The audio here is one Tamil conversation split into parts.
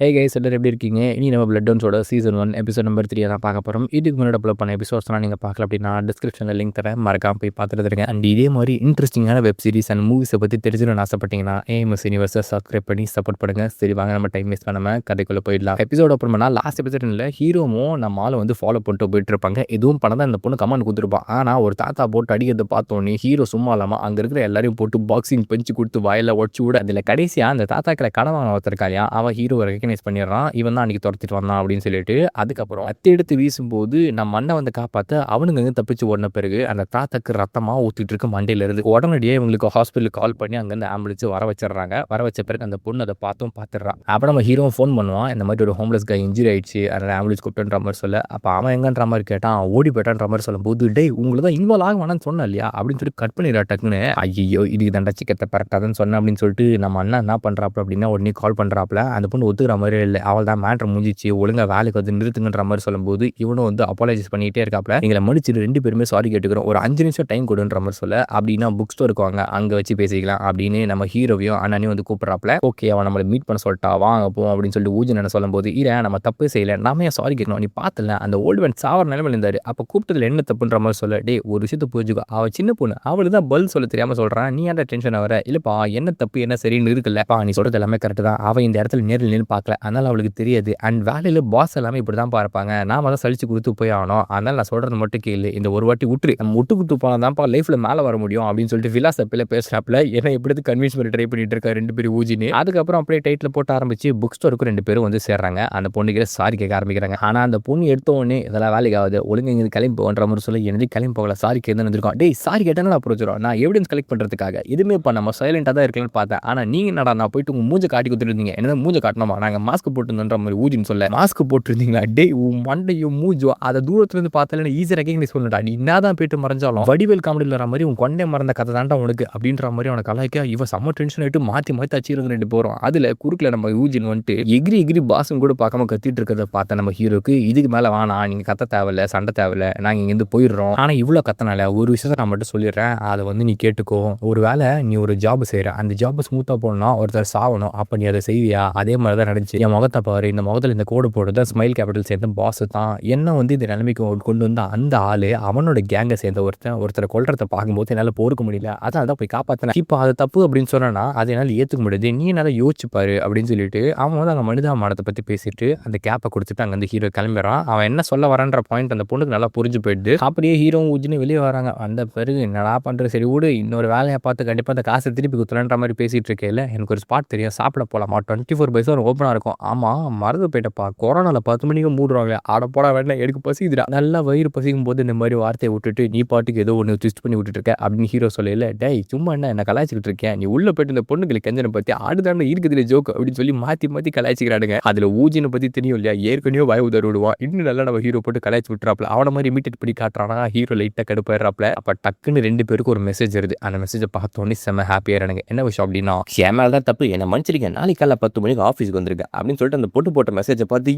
ஹே கைஸ் எல்லாரும் எப்படி இருக்கீங்க? இனி நம்ம பிளட் டவுன்ஸோட சீசன் 1 எபிசோட் நம்பர் 3 தான் பார்க்க போகிறோம். இதுக்கு முன்னாடி அப்லோட் பண்ண எபிசோட்ஸ்லாம் நீங்கள் பார்க்கல அப்படின்னா டிஸ்கிரிப்ஷனில் லிங்க் தரேன், மறக்காம போய் பார்த்துட்டு இருங்க. அண்ட் இதே மாதிரி இன்ட்ரெஸ்டிங்கான வெப் சீரிஸ் அண்ட் மூவிஸை பற்றி தெரிஞ்சுக்கணும்னு ஆசைப்பட்டீங்கன்னா ஏஎம்எஸ் யூனிவர்ஸை சப்ஸ்கிரைப் பண்ணி சப்போர்ட் பண்ணுங்கள். சரி வாங்க நம்ம டைம் வேஸ்ட் பண்ணாமல் கதைக்குள்ளே போயிடலாம். எபிசோட் அப்புறமா லாஸ்ட் எபிசோட் இல்லை, ஹீரோவும் நம்ம ஆளை வந்து ஃபாலோ பண்ணிட்டு போயிட்டு இருப்பாங்க. எதுவும் பண்ணதான் இந்த பொண்ணு கமெண்ட் கொடுத்துருப்பான். ஆனால் ஒரு தாத்தா போட்டு அடிக்கிறத பார்த்தோன்னே ஹீரோ சும்மா இல்லாமல் அங்கே இருக்கிற எல்லாரையும் போட்டு பாக்ஸிங் பஞ்சு கொடுத்து வாயில உடச்சு விட அதில் கடைசியாக அந்த தாத்தாக்களை கடன் வாங்க ஒருத்தருக்காலையா அவன் ஹீரோவை ரெகனைஸ் பண்ணிடுறான். இவன் தான் அன்றைக்கி துரத்திட்டு வந்தான் அப்படின்னு சொல்லிட்டு அதுக்கப்புறம் அத்தி எடுத்து வீசும்போது நம்ம அண்ணன் வந்து காப்பாற்ற அவனுங்க அங்கே தப்பிச்சு ஓடின பிறகு அந்த தாத்தாக்கு ரத்தமாக ஊற்றிட்டு இருக்கு மண்டையில இருந்து. உடனடியே இவங்களுக்கு ஹாஸ்பிட்டலுக்கு கால் பண்ணி அங்கேருந்து ஆம்புலன்ஸ் வர வச்சிடறாங்க. வர வச்ச பிறகு அந்த பொண்ணு அதை பார்த்துடுறான். அப்புறம் நம்ம ஹீரோ ஃபோன் பண்ணுவான், இந்த மாதிரி ஒரு ஹோம்லெஸ் கை இன்ஜுரி ஆயிடுச்சு, அதனால் ஆம்புலன்ஸ் கூப்பிட்டுன்ற மாதிரி சொல்ல. அப்போ அவன் எங்கன்ற மாதிரி கேட்டான், ஓடி போயிட்டான்ற மாதிரி சொல்லும்போது டே உங்களை தான் இன்வால்வ் ஆக வேணான்னு சொன்னேன் இல்லையா அப்படின்னு சொல்லி கட் பண்ணிடுறா டக்குன்னு. ஐயோ இதுக்கு தண்டச்சி கத்தை பரட்டாதுன்னு சொன்னேன் அப்படின்னு சொல்லிட்டு நம்ம அண்ணன் என்ன பண்ணுறாப்புல அப்படின்னா உடனே கால் பண்ணுறாப்புல. அந்த பொண்ணு ஒத்துக்கிற மாதிரி இல்லை, அவள் தான் மேட்ரு முடிஞ்சிச்சு, ஒழுங்காக வேலைக்கு வந்து நிறுத்துங்கன்ற மாதிரி சொல்லும்போது இவனும் வந்து அப்பாலஜைஸ் பண்ணிக்கிட்டே இருக்காப்புல. எங்களை மன்னிச்சிட்டு 2 பேருமே சாரி கேட்டுக்கிறோம், ஒரு 5 நிமிஷம் டைம் கொடுன்ற மாதிரி சொல்ல. அப்படின்னா புக் ஸ்டோருக்கு வாங்க, அங்கே வச்சு பேசிக்கலாம் அப்படின்னு நம்ம ஹீரோவையும் அண்ணனையும் வந்து கூப்பிட்றாப்புல. ஓகே அவன் நம்மளை மீட் பண்ண சொல்லிட்டா வாங்க போவோம் அப்படின்னு சொல்லிட்டு ஊஜன் என்ன சொல்லும்போது இல்லை நம்ம தப்பு செய்யலை, நாம ஏன் சாரி கேட்கணும், நீ பார்த்தல அந்த ஓல்டு மேன் சாவர நிலைமையில் இருந்தார், அப்போ கூப்பிட்டதில் என்ன தப்புன்ற மாதிரி சொல்ல. டே ஒரு விஷயத்தை புரிஞ்சுக்கோ, அவள் சின்ன பொண்ணு, அவளுக்கு தான் பதில் சொல்ல தெரியாமல் சொல்கிறான், நீ ஏன்டா டென்ஷன் ஆகிற, இல்லைப்பா என்ன தப்பு என்ன சரின்னு இருக்குல்லப்பா, நீ சொல்கிறது எல்லாமே கரெக்டு தான், அவள் இந்த இடத்துல நேரில் நின்று பார்க்கல அதனால் அவளுக்கு தெரியாது. அண்ட் வேலையில் பாஸ் எல்லாமே இப்படி தான் பார்ப்பாங்க, நாம தான் சலிச்சு கொடுத்து போய் ஆகணும், அதனால் நான் சொல்கிறது மட்டும் கேளு, இந்த ஒரு வாட்டி விட்டுரு, நம்ம விட்டு கொடுத்து போனால் தான்ப்பா லைஃப்பில் மேலே வர முடியும் அப்படின்னு சொல்லிட்டு ஃபிலாசபியில் பேசுகிறாப்புல. ஏன்னா எப்படி கன்வின்ஸ் பண்ணி ட்ரை பண்ணிட்டு இருக்கா 2 பேரும் ஊஜின்னு. அதுக்கப்புறம் அப்படியே டைட்டில் போட்டு ஆரம்பிச்சு புக் ஸ்டோருக்கு 2 பேரும் வந்து சேர்றாங்க. அந்த பொண்ணுக்கு சாரி கேட்க ஆரம்பிக்கிறாங்க. ஆனால் அந்த பொண்ணு எடுத்த உடனே இதெல்லாம் வேலைக்கு ஆகுது, ஒழுங்கு இங்கே கிளம்பி போன்ற மாதிரி சொல்லி எனக்கு கிளம்பி போகல, சாரி கேட்டு வந்துருக்கோம். டேய் சாரி கேட்டேன்னா நான் புரிஞ்சிடும், நான் எவிடன்ஸ் கலெக்ட் பண்ணுறதுக்காக எதுவுமே பண்ணாமல் சைலண்டாக தான் இருக்கலாம்னு பார்த்தேன். ஆனால் நீங்கள் என்னடா நான் போயிட்டு உங்கள் மூஞ்சை காட்டி கொடுத்துருந்தீங்க, என்ன மூஞ்சை காட்டணுமா, நாங்கள் மாஸ்க் போட்டுருந்தோன்ற மாதிரி ஊஜின்னு சொல்ல. மாஸ்க் போட்டுருந்தீங்களா, டே உன் மண்டையும் மூஞ்சோ அதை தூரத்துலேருந்து பார்த்தாலே ஈஸியாக ரெகக்னைஸ் பண்ணடா, நீ என்ன தான் போயிட்டு மறைஞ்சாலும் வடிவேல் காமெடியில் வர மாதிரி உன் கொண்டே மறந்த கதை தாண்டா உனக்கு அப்படின்ற மாதிரி அவனை கலாய்க்க. இவன் செம்ம டென்ஷன் ஆகிட்டு மாற்றி அச்சிருந்து 2 போகிறோம். அதில் குறுக்கில் நம்ம யூஜின் வந்துட்டு எகிரி பாஸும் கூட பார்க்காம கத்திட்டு இருக்கிறத பார்த்தா நம்ம ஹீரோக்கு இதுக்கு மேலே வேணாம், நீங்கள் கத்த தேவையில்ல, சண்டை தேவையில்ல, நாங்கள் இங்கேருந்து போயிடுறோம். ஆனால் இவ்வளோ கத்தனால ஒரு விஷயத்தை நான் மட்டும் சொல்லிடுறேன், அதை வந்து நீ கேட்டுக்கோ. ஒரு வேளை நீ ஒரு ஜாப் செய்கிற, அந்த ஜாப் ஸ்மூத்தாக போகணும்னா ஒருத்தர் சாகணும், அப்போ நீ அதை செய்வியா? அதே மாதிரி தான் நடந்துச்சு. என் முகத்தை பாரு, இந்த முகத்தில் இந்த கோடு போடுறது ஸ்மைல் கேபிட்டல் சேர்ந்த பாஸ் தான் என்ன வந்து இந்த நிலைமைக்கு கொண்டு வந்து அந்த ஆளு அவனோட கேங்கை சேர்ந்த ஒருத்தரை கொல்றதை பார்க்கும்போது என்னால் பொறுக்க முடியல, அதனால தான் போய் காப்பாற்றினேன். இப்போ அது தப்பு அப்படின்னு சொன்னா அதை என்னால் ஏற்றுக்க முடியாது, நீ என்னால் யோசிச்சுப்பாரு அப்படின்னு சொல்லிட்டு அவன் வந்து அங்கே மனிதாமானத்தை பற்றி பேசிட்டு அந்த கேப்பை கொடுத்துட்டு அங்கே வந்து ஹீரோ கிளம்பிடுறான். அவன் என்ன சொல்ல வரான்ற பாயிண்ட் அந்த பொண்ணுக்கு நல்லா புரிஞ்சு போயிடுது. அப்படியே ஹீரோவும் ஊஜின்னு வெளியே வராங்க. அந்த பிறகு என்னடா பண்ணுறது, சரி விடு இன்னொரு வேலையை பார்த்து கண்டிப்பாக அந்த காசை திருப்பி குத்துலன்ற மாதிரி பேசிட்டு இருக்கேன். எனக்கு ஒரு ஸ்பாட் தெரியும், சாப்பிட போகலாமா, 24/7 ஓப்பனாக இருக்கும். ஆமாம் மறந்து போயிட்டப்பா, கொரோனாவில் 10 மணிக்கு மூடுறாங்க, ஆட போட வேண்டாம் எனக்கு பசிக்குதுடா. நல்லா வயிறு பசிக்கும் போது இந்த மாதிரி வார்த்தையை விட்டுட்டு நீ பாட்டுக்கு ஏதோ ஒன்று ட்விஸ்ட் பண்ணி விட்டுட்டு இருக்க அப்படின்னு ஹீரோ சொல்லல. டேய் சும்மா என்ன கலாய்ச்சிக்கிட்டு இருக்கேன், நீ உள்ள போயிட்டு இந்த பொண்ணுங்களுக்கு கெஞ்சனை பற்றி ஆடுதாண்ட இருக்குதுல ஜோக் அப்படின்னு சொல்லி மாற்றி கலாய்ச்சிக்கிறானுங்க. அதில் ஊஜினை பற்றி தெரியும் இல்லையா, ஏற்கனவே வாய் உதறி விடுவான். இன்னும் நல்லா நம்ம ஹீரோ போட்டு கலாய்ச்சி விட்டுறாப்ல. அவனை மாதிரி இமிட்டேட் பண்ணி காட்டுறானா ஹீரோ லைட்டாக கடுப்பாயிடுறாப்ல. அப்போ டக்குன்னு 2 பேருக்கு ஒரு மெசேஜ் வருது. அந்த மெசேஜை பார்த்தோன்னே செம்ம ஹாப்பியாகிறானுங்க. என்ன விஷயம் அப்படின்னா, ஏமால் தான் தப்பு, என்ன மன்னிச்சிருக்கேன், நாளைக்கு காலைல 10 மணிக்கு ஆஃபீஸ்க்கு வந்திருக்கேன் அப்படின்னு சொல்லிட்டு அந்த பொட்டு போட்ட மெசேஜை பார்த்து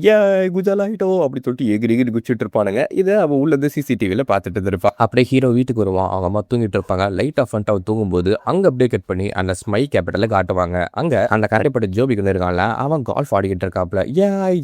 குஜாலாயிட்டோ அப்படின்னு சொல்லிட்டு எகிரி குச்சிட்டு இருப்பானுங்க. இதை அவள் உள்ளது சிசிடிவியில் பார்த்துட்டு இருப்பான். அப்படியே ஹீரோ வீட்டுக்கு வருவான், அவங்க அம்மா தூங்கிட்டு இருப்பாங்க. லைட் ஆஃப் பண்ணிட்டு அவன் தூங்கும்போது அங்கே அப்படியே கட் பண்ணி அந்த ஸ்மைல் கேபிட்டலில் காட்டுவாங்க. அங்கே அந்த கரைப்பட்ட ஜோபிக்கு வந்துருக்கான்ல, அவன் கால்ஃப் ஆடிக்கிட்டு இருக்காப்ல.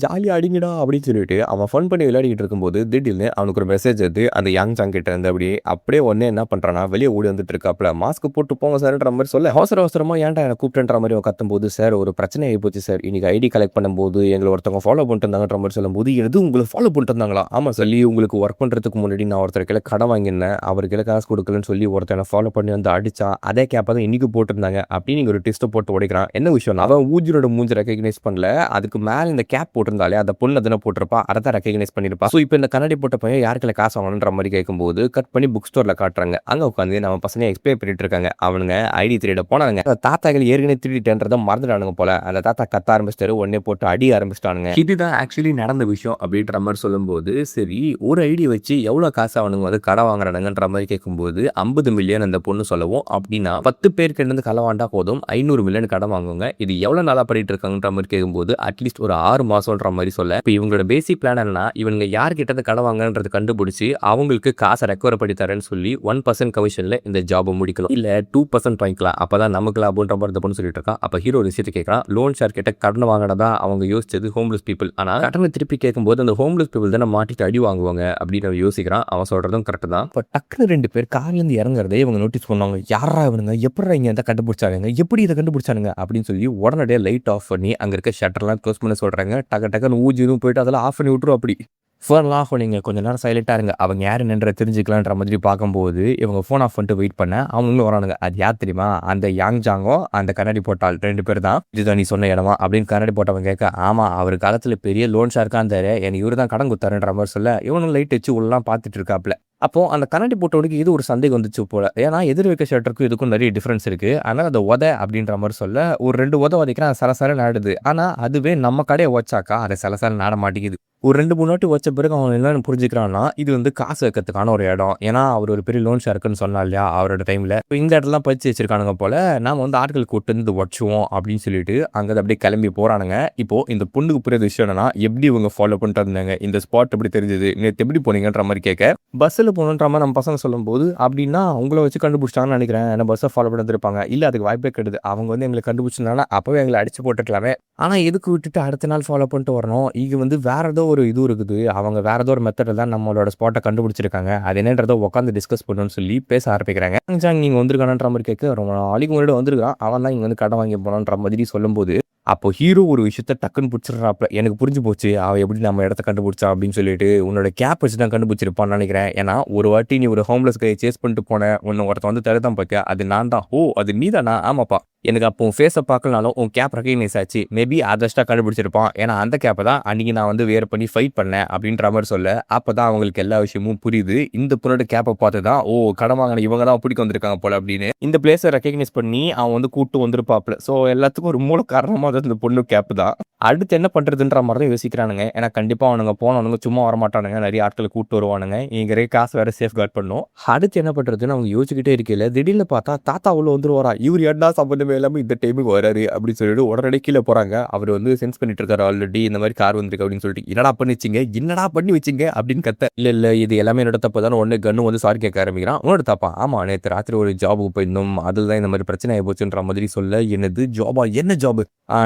ஜாலியாக அடிங்கடா அப்படின்னு சொல்லிட்டு அவன் ஃபன் பண்ணி விளையாடிக்கிட்டு இருக்கும்போது திடீர்னு அவனுக்கு ஒரு மெசேஜ் எடுத்து அந்த யங் சாங் கிட்ட இருந்து அப்படியே ஒன்னே என்ன பண்ணுறான்னா வெளியே ஓடி வந்துட்டு இருக்காப்ல. மாஸ்க் போட்டு போங்க சார்ன்ற மாதிரி சொல்ல, அவசரமாக ஏன்டா என்னை கூப்பிட்டுன்ற மாதிரி அவன் கத்தும்போது, சார் ஒரு பிரச்சனை ஆகி போச்சு சார், இன்னைக்கு ஐடி கலெக்ட் பண்ணும்போது எங்களை ஒருத்தவங்க ஃபாலோ பண்ணிட்டு இருந்தாங்கன்ற மாதிரி சொல்லும்போது, எது உங்களை ஃபாலோ பண்ணிட்டு இருந்தாங்களா? ஆமாம் சொல்லி உங்களுக்கு ஒர்க் பண்ணுறதுக்கு முன்னாடி நான் ஒருத்தர் கீழே கடன் வாங்கியிருந்தேன், அவருக்கு காசு கொடுக்கலன்னு சொல்லி ஒருத்தனை ஃபாலோ பண்ணி வந்து அடித்தான், அதே கேப்பை தான் இன்றைக்கி போட்டிருந்தாங்க அப்படின்னு நீங்கள் ஒரு டெஸ்ட்டை போட்டு உடைக்கிறான். என்ன விஷயம், அவன் ஊஜினோட மூஞ்சி ரெக்கக்னைஸ் பண்ணல, அதுக்கு மேலே இந்த கேப் போட்டிருந்தாலே அந்த பொண்ணு அதனை போட்டிருப்பா, அதை தான் ரெக்கக்னைஸ் பண்ணியிருப்பா. ஸோ இப்போ இந்த கண்ணாடி போட்ட பையன் யாருக்கில் காசு வாங்கணுன்ற மாதிரி கேட்கும்போது கட் பண்ணி புக் ஸ்டோரில் காட்டுறாங்க. அங்கே உட்காந்து நம்ம பசங்க எக்ஸ்பிளைன் பண்ணிட்டு இருக்காங்க. அவனுங்க ஐடி திருட போனாங்க, தாத்தாக்கள் ஏற்கனவே திருடிட்டேன்றதை மறந்துட்டானுங்க போல. அந்த தாத்தா கத்த ஆரம்பிச்சிட்டாரு, உடனே போட்டு அடி ஆரம்பிச்சிட்டானுங்க. இதுதான் ஆக்சுவலி நடந்த விஷயம் அப்படின்ற மாதிரி சொல்லும்போது, சரி ஒரு ஐடி வச்சு எவ்வளோ காசு அவனுங்க வந்து கடை வாங்குறானுங்கன்ற மாதிரி கேட்கும்போது 50 மில்லியன் அந்த பொண்ணு சொல்லவும், அப்படின்னா 10 பேருக்கு இருந்து கடை வாண்டா போதும் 500 மில்லியன் கடை வாங்குவாங்க. இது எவ்வளோ நாளாக பண்ணிட்டு இருக்காங்கன்ற மாதிரி கேட்கும்போது அட்லீஸ்ட் ஒரு 6 மாதம்ன்ற மாதிரி சொல்ல. இப்போ இவங்களோட பேசிக் பிளான் என்னன்னா, இவங்க யார்கிட்ட கடை வாங்கன்றது கண்டுபிடிச்சி அவங்களுக்கு காசை ரெக்கவர் பண்ணி தரேன்னு சொல்லி 1% கமிஷனில் இந்த ஜாபை முடிக்கலாம், இல்லை 2% வாங்கிக்கலாம், அப்போ தான் நமக்கு லாபம்ன்ற மாதிரி இந்த பொண்ணு சொல்லிட்டு இருக்கா. அப்போ ஹீரோ விஷயத்தை கேட்குறான், லோன் ஷார் கிட்ட கடன் வாங்க வாங்கினதா அவங்க யோசிச்சது ஹோம்லெஸ் பீப்புள். ஆனால் கடனை திருப்பி கேட்கும்போது அந்த ஹோம்லெஸ் பீப்புள் தானே மாட்டிட்டு அடி வாங்குவாங்க அப்படின்னு அவன் யோசிக்கிறான். அவன் சொல்கிறதும் கரெக்டு தான். இப்போ டக்குனு 2 பேர் கார்லேருந்து இறங்குறதே இவங்க நோட்டீஸ் பண்ணுவாங்க. யாரா இவனுங்க, எப்படா இங்கே எந்த கண்டுபிடிச்சாங்க, எப்படி இதை கண்டுபிடிச்சானுங்க அப்படின்னு சொல்லி உடனடியாக லைட் ஆஃப் பண்ணி அங்கே இருக்க ஷட்டர்லாம் க்ளோஸ் பண்ண சொல்கிறாங்க. டக்குன்னு ஊஜினும் போயிட்டு அதெல்லாம் ஆஃப் பண்ணி விட்டுரும். அப்படி ஃபோன்லாம் ஆஃப் பண்ணிங்க, கொஞ்சம் நேரம் சைலண்ட்டாக இருங்க, அவங்க யார் என்னன்ற தெரிஞ்சுக்கலான்ற மாதிரி பார்க்கும்போது இவங்க ஃபோன் ஆஃப் பண்ணிட்டு வெயிட் பண்ண அவங்களும் வரானுங்க. அது யார் தெரியுமா? அந்த யாங் ஜாங்கோ அந்த கண்ணாடி போட்டால் 2 பேர் தான். இதுதான் நீ சொன்ன இடமா அப்படின்னு கண்ணாடி போட்டவங்க கேட்க, ஆமாம் அவர் காலத்தில் பெரிய லோன் ஷார்க்காக இருந்தார், எனக்கு இவர் தான் கடன் கொடுத்தாருன்ற மாதிரி சொல்ல இவனும் லைட் வச்சு உள்ளலாம் பார்த்துட்டு இருக்காப்ல. அப்போ அந்த கண்ணாடி போட்டவனுக்கு இது ஒரு சந்தேகம் வந்துச்சு போல. ஏன்னா எதிர் வைக்க ஷட்டருக்கும் இதுக்கும் நிறைய டிஃப்ரென்ஸ் இருக்கு. ஆனால் அந்த உதை அப்படின்ற மாதிரி சொல்ல ஒரு 2 உதை உதைக்கிறேன், சலசல நாடுது. ஆனால் அதுவே நம்ம கடையை வச்சாக்கா அதை சலசல நாட மாட்டேங்குது. ஒரு 2-3 வாட்டி வச்ச பிறகு அவன் என்ன புரிஞ்சுக்கிறான்னா இது வந்து காசு வைக்கிறதுக்கான ஒரு இடம். ஏன்னா அவர் ஒரு பெரிய லோன் ஷேருக்குன்னு சொன்னா இல்லையா அவரோட டைமில். இப்போ இந்த இடத்துலாம் பறிச்சு வச்சிருக்கானுங்க போல, நாம் வந்து ஆட்கள் கூட்டு வந்து உடச்சுவோம் அப்படின்னு சொல்லிட்டு அங்கே அப்படியே கிளம்பி போகிறானுங்க. இப்போது இந்த பொண்ணுக்கு புரியாத விஷயம் என்னன்னா, எப்படி இவங்க ஃபாலோ பண்ணிட்டு இருந்தாங்க, இந்த ஸ்பாட் எப்படி தெரிஞ்சது, நேற்று எப்படி போனீங்கன்ற மாதிரி கேட்க, பஸ்ஸில் போகணுன்ற மாதிரி நம்ம பசங்க சொல்லும்போது அப்படின்னா உங்களை வச்சு கண்டுபிடிச்சிட்டாங்கன்னு நினைக்கிறேன், ஏன்னா பஸ்ஸை ஃபாலோ பண்ணி வந்துருப்பாங்க. இல்லை அதுக்கு வாய்ப்பே கிடையாது, அவங்க வந்து எங்களை கண்டுபிடிச்சிருந்தாங்கன்னா அப்போவே எங்களை அடிச்சு போட்டுக்கலாமே. ஆனால் எதுக்கு விட்டுட்டு அடுத்த நாள் ஃபாலோ பண்ணிட்டு வரணும்? இது வந்து வேற ஏதோ ஒரு இது இருக்குது, அவங்க வேற ஏதோ ஒரு மெத்தடில் தான் நம்மளோட ஸ்பாட்டை கண்டுபிடிச்சிருக்காங்க, அது என்னன்றதை உட்காந்து டிஸ்கஸ் பண்ணணும்னு சொல்லி பேச ஆரம்பிக்கிறாங்க. நீங்கள் வந்திருக்கானன்ற மாதிரி கேட்க, ரொம்ப நாளைக்கு முன்னாடி வந்திருக்கான், அவன் தான் இங்கே வந்து கடன் வாங்கி போனான்ற மாதிரி சொல்லும்போது அப்போ ஹீரோ ஒரு விஷயத்த டக்குன்னு பிடிச்சிடுறாப்ல. எனக்கு புரிஞ்சு போச்சு அவன் எப்படி நம்ம இடத்த கண்டுபிடிச்சான் அப்படின்னு சொல்லிட்டு, உன்னோட கேப் வச்சு தான் கண்டுபிடிச்சிருப்பான்னு நினைக்கிறேன். ஏன்னா ஒரு வாட்டி நீ ஒரு ஹோம்லெஸ் கையை சேஸ் பண்ணிட்டு போன, உன்னை ஒருத்தன் வந்து தடுத்தான் பார்க்க, அது நான் தான். ஓ அது நீ தானா? ஆமாப்பா, எனக்கு அப்போ உன் ஃபேஸை பார்க்கலனாலும் உன் கேப் ரெகக்னைஸ் ஆச்சு, மேபி அதஸ்ட்டாக கண்டுபிடிச்சிருப்பான், ஏன்னா அந்த கேப்பை தான் அன்றைக்கி நான் வந்து வேறு பண்ணி ஃபைட் பண்ணேன் அப்படின்ற மாதிரி சொல்ல, அப்போ தான் அவங்களுக்கு எல்லா விஷயமும் புரியுது. இந்த பொண்ணோட கேப்பை பார்த்து தான் ஓ கடன் வாங்கின இவங்க தான் பிடிக்க வந்திருக்காங்க போல அப்படின்னு இந்த பிளேஸை ரெகக்னைஸ் பண்ணி அவன் வந்து கூட்டு வந்திருப்பாப்ல. ஸோ எல்லாத்துக்கும் ஒரு மூல காரணமாக இந்த பொண்ணு கேப்பு தான். அடுத்து என்ன பண்ணுறதுன்ற மாதிரி தான் யோசிக்கிறானுங்க. ஏன்னா கண்டிப்பாக அவனுங்க போனவனுங்க சும்மா வரமாட்டானுங்க, நிறைய ஆட்களை கூப்பிட்டு வருவானுங்க, இங்கே காசு வேறு சேஃப் கார்ட் பண்ணும். அடுத்து என்ன பண்ணுறதுன்னு அவங்க யோசிச்சுக்கிட்டே இருக்கையில் திடீர்னு பார்த்தா தாத்தா உள்ள வந்துருவாரா, இவர் என்ன சம்பந்தமே இல்லாமல் இந்த டைமுக்கு வராரு அப்படின்னு சொல்லிட்டு உடனடி கீழே போகிறாங்க. அவர் வந்து சென்ஸ் பண்ணிட்டு இருக்காரு, ஆல்ரெடி இந்த மாதிரி கார் வந்திருக்கு அப்படின்னு சொல்லிட்டு, என்னடா பண்ணி வச்சிங்க அப்படின்னு கத்த. இல்லை இது எல்லாமே என்னோட தப்பு தான். உடனே கன்னு வந்து சாரி கேட்க ஆரம்பிக்கிறான். உன்னோட தப்பா? ஆமாம் நேற்று ராத்திரி ஒரு ஜாபுக்கு போயிருந்தோம், அதில் தான் இந்த மாதிரி பிரச்சனை ஆகி போச்சுன்ற மாதிரி சொல்ல, என்னது ஜாபா, என்ன ஜாபு?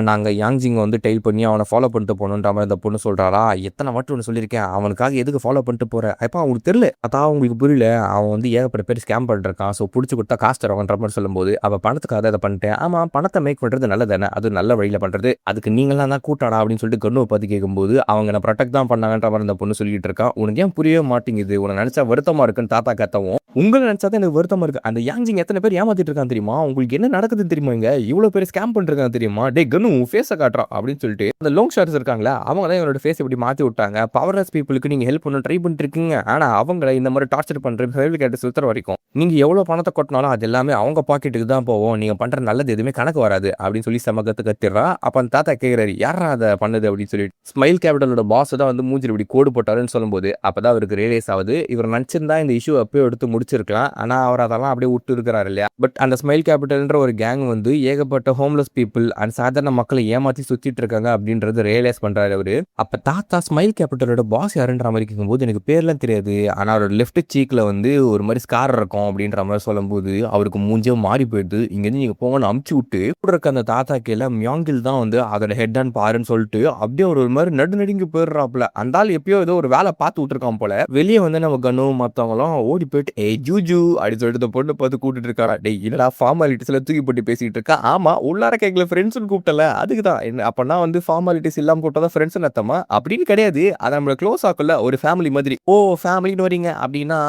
நாங்கள் யாங்ஜிங்கை வந்து டெய்ல் பண்ணி அவனை ஃபாலோ பண்ணிட்டு போகணுன்ற மாதிரி அந்த பொண்ணு சொல்கிறாரா. எத்தனை வாட்டி ஒன்று சொல்லியிருக்கேன், அவனுக்காக எதுக்கு ஃபாலோ பண்ணிட்டு போகிறேன்? அப்போ அவங்களுக்கு தெரியல, அதான் உங்களுக்கு புரியல, அவன் வந்து ஏகப்பட்ட பேர் ஸ்கேம் பண்ணிருக்கான், ஸோ பிடிச்சி கொடுத்தா காசு தரவன்ற மாதிரி சொல்லும்போது, அவள் பணத்துக்காக அதை பண்ணிட்டேன். ஆமாம் பணத்தை மேக் பண்ணுறது நல்லதானே, அது நல்ல வழியில் பண்ணுறது, அதுக்கு நீங்களாம் தான் கூட்டாடா அப்படின்னு சொல்லிட்டு கண்ணுவை பார்த்து கேட்கும்போது அவங்க நான் ப்ரொடெக்ட் தான் பண்ணாங்கன்ற மாதிரி அந்த பொண்ணு சொல்லிட்டு இருக்கான். உனக்கு ஏன் புரியவே மாட்டேங்குது, உனக்கு நினச்சா வருத்தமாக இருக்குன்னு தாத்தா கத்தவும், உங்களை நினச்சா தான் எனக்கு வருத்தமாக இருக்குது. அந்த யாங்ஜிங் எத்தனை பேர் ஏமாத்திட்டு இருக்கான் தெரியுமா, உங்களுக்கு என்ன நடக்குதுன்னு தெரியுமா, இங்கே இவ்வளோ பேர் ஸ்கேம் பண்ணிருக்காங்க தெரியுமா, டே கன்னு ஃபேஸை காட்டுறான் அப்படின்னு சொல்லிட்டு அந்த லோங் ஷார்ட்ஸ் இருக்காங்களா, அவங்க தான் இவனோட ஃபேஸ் எப்படி மாற்றி விட்டாங்க. பவர்லெஸ் பீப்புளுக்கு நீங்கள் ஹெல்ப் பண்ண ட்ரை பண்ணிட்டு இருக்கீங்க, ஆனால் அவங்கள இந்த மாதிரி டார்ச்சர் பண்ணுற ஃபேவல் கேட்டு சுற்றுற வரைக்கும் நீங்கள் எவ்வளோ பணத்தை கொட்டினாலும் அது எல்லாமே அவங்க பாக்கெட்டுக்கு தான் போவோம், நீங்கள் பண்ணுற நல்லது எதுவுமே கணக்கு வராது அப்படின்னு சொல்லி சமகத்து கத்திடுறா. அப்போ அந்த தாத்தா கேட்குறாரு, யாரா அதை பண்ணுது அப்படின்னு சொல்லிட்டு. ஸ்மைல் கேபிட்டலோட பாஸ் தான் வந்து மூஞ்சில் இப்படி கோடு போட்டாருன்னு சொல்லும்போது அப்போ தான் அவருக்கு ரியலைஸ் ஆகுது, இவர் நினச்சிருந்தா இந்த இஷ்யூ அப்போ எடுத்து முடிச்சிருக்கலாம், ஆனால் அவர் அதெல்லாம் அப்படியே விட்டு இருக்கிறாரு இல்லையா. பட் அந்த ஸ்மைல் கேபிட்டல்ன்ற ஒரு கேங் வந்து ஏகப்பட்ட ஹோம்லெஸ் பீப்புள் அண்ட் சாதாரண மக்களை ஏமாற்றி சுற்றிட்டு இருக்காங்க அப்படின்றது ரியலைஸ் பண்ணுறாரு அவரு. அப்போ தாத்தா ஸ்மைல் கேபிட்டலோட பாஸ் யாருன்ற மாதிரி கேட்கும்போது எனக்கு பேர்லாம் தெரியாது, ஆனால் அவரோட லெஃப்ட் சீக்கில் வந்து ஒரு மாதிரி ஸ்கார் இருக்கும் அப்படின்ற மாதிரி சொல்லும்போது அவருக்கு மூஞ்சே மாறி போயிடுது. இங்கேருந்து நீங்கள் போங்கன்னு அமுச்சு விட்டு கூட இருக்க அந்த தாத்தா கீழே மியாங்கில் தான் வந்து அதோட ஹெட் அண்ட் பாருன்னு சொல்லிட்டு அப்படியே ஒரு மாதிரி நடுநடுங்கி போயிடுறாப்புல. அந்த ஆள் எப்பயோ ஏதோ ஒரு வேலை பார்த்து விட்டுருக்கான் போல. வெளியே வந்து நம்ம கன்னு மற்றவங்களும் ஓடி போயிட்டு ஏ ஜூஜூ அப்படின்னு சொல்லிட்டு இந்த பொண்ணு பார்த்து கூட்டிட்டு இருக்காரா. டே என்னடா ஃபார்மாலிட்டிஸ்ல தூக்கி போட்டு பேசிட்டு இருக்கா. ஆமா உள்ளார கேட்கல ஃப்ரெண்ட்ஸ்னு கூப்பிட்டல, அதுக்கு தான் என்ன அப்பனா வந்து ஃபார்மாலிட்டிஸ் இல்லாமல் கூப்பிட்டா ஃப்ரெண்ட்ஸ் அர்த்தமா அப்படின்னு கிடையாது, அதை நம்மள க்ளோஸ் ஆக்கல ஒரு ஃபேமிலி மாதிரி. ஓ ஃபேமிலின்னு வரீங்க அப்படின்னா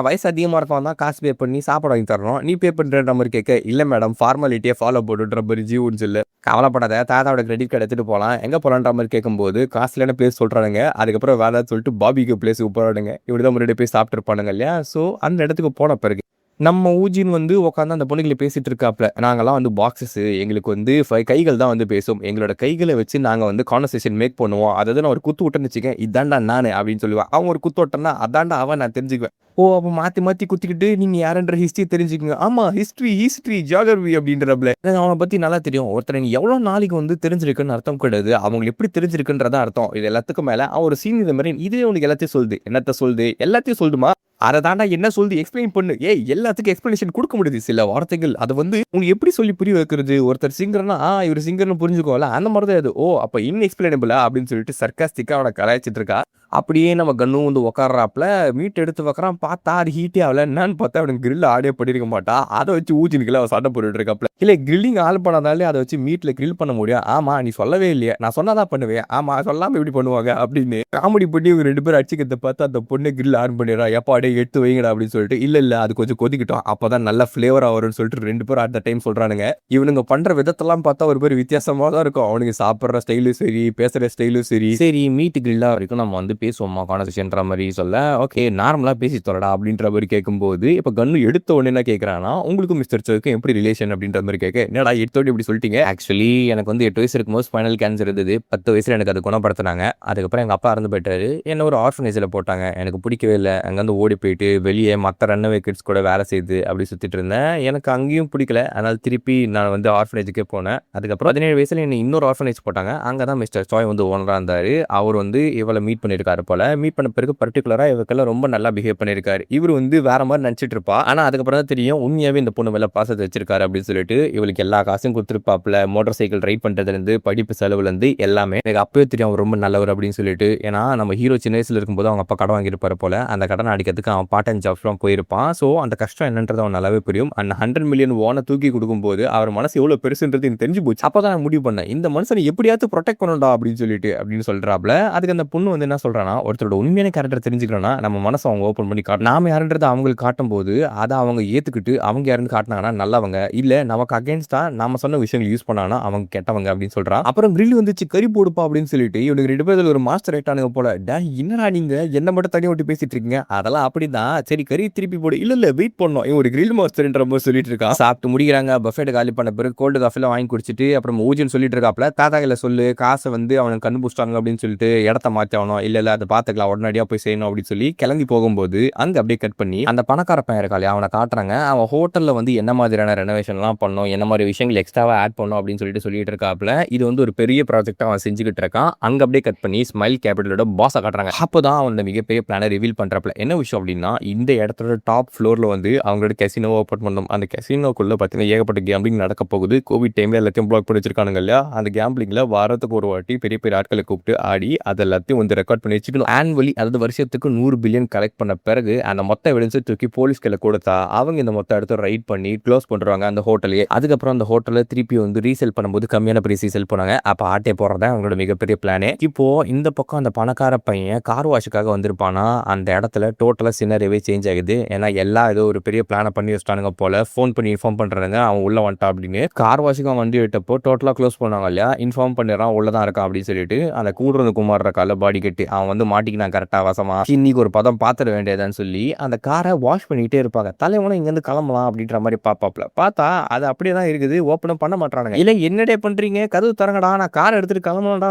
வயசு அதிகமாக இருப்பான் தான் காசு பே பண்ணி சாப்பாடு வாங்கி தரணும், நீ பே பண்ணுற மாதிரி கேட்க, இல்லை மேடம் ஃபார்மாலிட்டியை ஃபாலோ பண்ணுன்ற மாதிரி ஜீவுன்னு சொல்லு, கவலைப்படாத தாத்தாவோட கிரெடிட் கார்டு எடுத்துட்டு போகலாம், எங்கே போகலான்ற மாதிரி கேட்கும்போது காஸ்ட்லியான பிளேஸ் சொல்கிறானுங்க. அதுக்கப்புறம் வேலை சொல்லிட்டு பாபிக்கு பிளேஸுக்கு போகிறானுங்க. இப்படி தான் முன்னாடி போய் சாப்பிட்டுருப்பானுங்க இல்லையா. ஸோ அந்த இடத்துக்கு போன பிறகு நம்ம ஊஜின் வந்து உட்காந்து அந்த பொண்ணுகளை பேசிட்டு இருக்காப்ல. நாங்களாம் வந்து பாக்ஸஸ் எங்களுக்கு வந்து கைகள் தான் வந்து பேசும், எங்களோட கைகளை வச்சு நாங்கள் வந்து கான்வர்சேஷன் மேக் பண்ணுவோம், அதாவது நான் ஒரு குத்து விட்டேன்னு வச்சுக்கேன், இதாண்டா நான் அப்படின்னு சொல்லுவேன். அவன் ஒரு குத்து விட்டேன்னா அதாண்டா அவன் நான் தெரிஞ்சுக்குவேன். ஓ அப்போ மாற்றி குத்திக்கிட்டு நீங்கள் யாருன்ற ஹிஸ்ட்ரி தெரிஞ்சுக்கோங்க. ஆமாம் ஹிஸ்ட்ரி ஜியாகிரபி அப்படின்றப்பல அவனை பற்றி நல்லா தெரியும். ஒருத்தர் நீ எவ்வளோ நாளைக்கு வந்து தெரிஞ்சிருக்குன்னு அர்த்தம் கிடையாது, அவங்க எப்படி தெரிஞ்சிருக்குன்றதான் அர்த்தம். இது எல்லாத்துக்கும் மேலே அவன் ஒரு சீன் இந்த மாதிரி இதே உனக்கு எல்லாத்தையும் சொல்லுது, என்னத்தை சொல்லுது எல்லாத்தையும் சொல்லுமா, அத தாண்டா என்ன சொல்லுது எக்ஸ்பிளைன் பண்ணு. ஏய் எல்லாத்துக்கும் எக்ஸ்பிளனேஷன் குடுக்க முடியுது சில வார்த்தைகள். அத வந்து உனக்கு எப்படி சொல்லி புரிய வைக்கிறது? ஒருத்தர் சிங்கர்னா, இவரு சிங்கர்ன்னு புரிஞ்சுக்கோல. அந்த மாரி தான் இது. ஓ! அப்ப இன்எக்ஸ்பிளைனபிளா அப்படின்னு சொல்லிட்டு சர்காஸ்டிக்கா அவன கலாய்ச்சிட்டு இருக்கா. அப்படியே நம்ம கன்னும் வந்து உட்கார்றாப்ல. மீட் எடுத்து வைக்கிறான். பார்த்தா அது ஹீட்டே ஆவல. என்னான்னு பார்த்தா அவனுக்கு கிரில் ஆனே பண்ணியிருக்க மாட்டான். அத வச்சு ஊத்தினுக்குள்ள அவன் சண்டை போட்டுட்டு இருக்காப்ல. இல்ல கிரில்லிங் ஆன் பண்ணாதாலே அத வச்சு மீட்ல கிரில் பண்ண முடியும். ஆமா நீ சொல்லவே இல்லையே. நான் சொன்னா தான் பண்ணுவேன். ஆமா சொல்லாம எப்படி பண்ணுவாங்க அப்படின்னு காமெடி பண்ணி இவங்க 2 பேரும் அடிச்சுக்கிறத பார்த்து அந்த பொண்ணு கிரில் ஆன் பண்ணிடுறா. எப்பா டேய் எடுத்து வைங்கடா அப்படின்னு சொல்லிட்டு. இல்ல அது கொஞ்சம் கொதிக்கட்டும். அப்பதான் நல்ல ஃப்ளேவரா வரும்னு சொல்லிட்டு 2 பேரும் அட் த டைம் சொல்றானுங்க. இவனுங்க பண்ற விதத்தெல்லாம் பார்த்தா ஒரு பேர் வித்தியாசமா தான் இருக்கும். அவனுங்க சாப்பிடுற ஸ்டைலும் சரி, பேசுற ஸ்டைலும் சரி. சரி மீட் கிரில்லா வரைக்கும் நம்ம வந்து பேசுவோமா கான்வர்சேஷன்ற மாதிரி சொல்ல, ஓகே நார்மலா பேசி தொலைடா அப்படின்ற மாதிரி கேட்கும்போது, இப்ப கன்னு எடுத்த உடனே என்ன கேட்கறான்னா, உங்களுக்கும் மிஸ்டர் சோக்கும் எப்படி ரிலேஷன் அப்படின்ற மாதிரி கேட்க, என்னடா எடுத்த உடனே இப்படி சொல்லிட்டீங்க. ஆக்சுவலி எனக்கு வந்து 8 வயசு இருக்கும்போது ஸ்பைனல் கேன்சர் இருந்தது. 10 வயசுல எனக்கு அது குணப்படுத்தினாங்க. அதுக்கப்புறம் எங்க அப்பா இறந்து போயிட்டாரு. என்ன ஒரு ஆர்ஃபனேஜ்ல போட்டாங்க. எனக்கு பிடிக்கவே இல்ல. அங்கேருந்து ஓடி போயிட்டு வெளியே மத்த ரன்அவே கிட்ஸ் கூட வேலை செய்து அப்படி சுத்திட்டு இருந்தேன். எனக்கு அங்கேயும் பிடிக்கல. அதனால திருப்பி நான் வந்து ஆர்ஃபனேஜுக்கே போனேன். அதுக்கப்புறம் 17 வயசுல என்ன இன்னொரு ஆர்ஃபனேஜ் போட்டாங்க. அங்க தான் மிஸ்டர் சாய் வந்து ஓனரா இருந்தாரு. அவர் வந்து இவள மீட் பண்ணியிருக்காரு போல. மீட் பண்ண பிறகு பர்டிகுலரா இவக்கெல்லாம் ரொம்ப நல்லா பிஹேவ் பண்ணியிருக்காரு. இவர் வந்து வேற மாதிரி நினைச்சிட்டு இருப்பா. ஆனா அதுக்கப்புறம் தான் தெரியும் உண்மையாவே இந்த பொண்ணு மேல பாசத்தை வச்சிருக்காரு அப்படின்னு சொல்லிட்டு இவளுக்கு எல்லா காசும் கொடுத்துருப்பாப்ல. மோட்டார் சைக்கிள் ரைட் பண்றதுல இருந்து படிப்பு செலவுல இருந்து எல்லாமே எனக்கு அப்பவே தெரியும் அவர் ரொம்ப நல்லவர் அப்படின்னு சொல்லிட்டு. ஏன்னா நம்ம ஹீரோ சின்ன வயசுல இருக்கும்போது அவங்க அப்பா கடன் வாங்கியிருப்பாரு போல. அந்த கடனை அடிக்கிறதுக்கு அவன் பார்ட் டைம் ஜாப்ஸ்லாம் போயிருப்பான். ஸோ அந்த கஷ்டம் என்னன்றது அவன் நல்லாவே புரியும். அந்த 100 மில்லியன் ஓனை தூக்கி கொடுக்கும்போது அவர் மனசு எவ்வளவு பெருசுன்றது எனக்கு தெரிஞ்சு போச்சு. அப்பதான் முடிவு பண்ணேன் இந்த மனுஷனை எப்படியாவது ப்ரொடெக்ட் பண்ணணும்டா அப்படின்னு சொல்லிட்டு அப்படின்னு சொல்றாப்ல. அதுக்கு அந்த பொண்ணு வந்து என்ன சொல்றானா, ஒருத்தரோட உண்மையான கேரக்டர் தெரிஞ்சுக்கணும்னா நம்ம மனசை அவங்க ஓப்பன் பண்ணி காட்டணும். நாம யாருன்றதை அவங்களுக்கு காட்டும் போது அதை அவங்க ஏத்துக்கிட்டு அவங்க யாருன்னு காட்டினாங்கன்னா நல்லவங்க, இல்ல நமக்கு அகைன்ஸ்டா நாம சொன்ன விஷயங்கள் யூஸ் பண்ணாங்கன்னா அவங்க கெட்டவங்க அப்படின்னு சொல்றான். அப்புறம் கிரில் வந்துச்சு கறி போடுப்பா அப்படின்னு சொல்லிட்டு இவனுக்கு 2 பேர்ல ஒரு மாஸ்டர் ஆயிட்டானுங்க போல. என்னடா நீங்க என்ன மட்டும் தனியா விட்டு பேசிட்டு இருக்கீங்க? அதெல்லாம் அப்படிதான். சரி கறி திருப்பி போடு. இல்ல வெயிட் பண்ணோம். இவன் ஒரு கிரில் மாஸ்டர்ன்ற மாதிரி சொல்லிட்டு இருக்கான். சாப்பிட்டு முடிக்கிறாங்க. பஃபெட் காலி பண்ண பிறகு கோல்டு காஃபில வாங்கி குடிச்சிட்டு அப்புறம் ஊஜின்னு சொல்லிட்டு இருக்காப்ல. தாத்தா கையில சொல்லு காசை வந்து அவனுக்கு கண்டுபிடிச்சிட்டாங்க அப்படின்னு சொல்லிட்டு இடத்த மாற்றணும். இல்ல அதை பார்த்துக்கலாம் உடனடியாக போய் செய்யணும் அப்படின்னு சொல்லி கிளம்பி போகும்போது அங்க அப்படியே கட் பண்ணி அந்த பணக்கார பையன் இருக்காளே அவனை காட்டுறாங்க. அவன் ஹோட்டல்ல வந்து என்ன மாதிரியான ரெனோவேஷன்லாம் பண்ணும், என்ன மாதிரி விஷயங்கள் எக்ஸ்ட்ராவா ஆட் பண்ணும் அப்படின்னு சொல்லிட்டு இருக்காப்ல. இது வந்து ஒரு பெரிய ப்ராஜெக்ட் அவன் செஞ்சுக்கிட்டு இருக்கான். அங்க அப்படியே கட் பண்ணி ஸ்மைல் கேபிட்டலோட பாஸை காட்டுறாங்க. அப்போதான் அவன் மிகப்பெரிய பிளானை ரிவீல் பண்றப்பல என்ன விஷயம் அப்படின்னா, இந்த இடத்தோட டாப் ஃப்ளோர்ல வந்து அவங்களோட கெசினோ ஓப்பன் பண்ணணும். அந்த கெசினோக்குள்ள பார்த்தீங்கன்னா ஏகப்பட்ட கேம்பிளிங் நடக்க போகுது. கோவிட் டைம்ல எல்லாத்தையும் பிளாக் பண்ணி வச்சிருக்கானுங்க இல்லையா. அந்த கேம்பிளிங்ல வாரத்துக்கு ஒரு வாட்டி பெரிய பெரிய ஆட்களை கூப்பிட்டு ஆடி அது எல்லாத்தையும் வந்து ரெக்கார்ட் பண்ணி வச்சுக்கணும். ஆனுவலி அதாவது வருஷத்துக்கு 100 பில்லியன் கலெக்ட் பண்ண பிறகு அந்த மொத்த எவிடன்ஸை தூக்கி போலீஸ் கையில கொடுத்தா அவங்க இந்த மொத்த இடத்த ரைட் பண்ணி க்ளோஸ் பண்ணுவாங்க அந்த ஹோட்டலையே. அதுக்கப்புறம் அந்த ஹோட்டலை திருப்பி வந்து ரீசேல் பண்ணும்போது கம்மியான பிரைஸ் ரீசேல் பண்ணாங்க. அப்ப ஆட்டே போறதா அவங்களோட மிகப்பெரிய பிளானே. இப்போ இந்த பக்கம் அந்த பணக்கார பையன் கார் வாஷுக்காக வந்திருப்பானா அந்த இடத்துல டோட்டலா சினரியாவே சேஞ்ச் ஆகுது. ஏன்னா எல்லாம் ஏதோ ஒரு பெரிய பிளானை பண்ணி வச்சிட்டானுங்க போல. ஃபோன் பண்ணி இன்ஃபார்ம் பண்றாங்க அவன் உள்ள வந்துட்டான் அப்படின்னு. கார் வாஷுக்கு அவன் வண்டி விட்டப்போ டோட்டலா க்ளோஸ் பண்ணாங்க இல்லையா. இன்ஃபார்ம் பண்ணிடுறான் உள்ளதான் இருக்கான் அப்படின்னு சொல்லிட்டு அந்த கூடுறது குமார் இருக்கால பாடி கட்டி அவன் வந்து மாட்டிக்கினான் கரெக்டா வசமா. இன்னைக்கு ஒரு பதம் பாத்திர வேண்டியதான்னு சொல்லி அந்த காரை வாஷ் பண்ணிட்டே இருப்பாங்க. தலைவனும் இங்க இருந்து கிளம்பலாம் அப்படின்ற மாதிரி பாப்பாப்ல பார்த்தா அது அப்படியே தான் இருக்குது. ஓப்பனும் பண்ண மாட்டானுங்க. இல்ல என்னடே பண்றீங்க கதவு தரங்கடா நான் காரை எடுத்துட்டு கிளம்பலாம்டா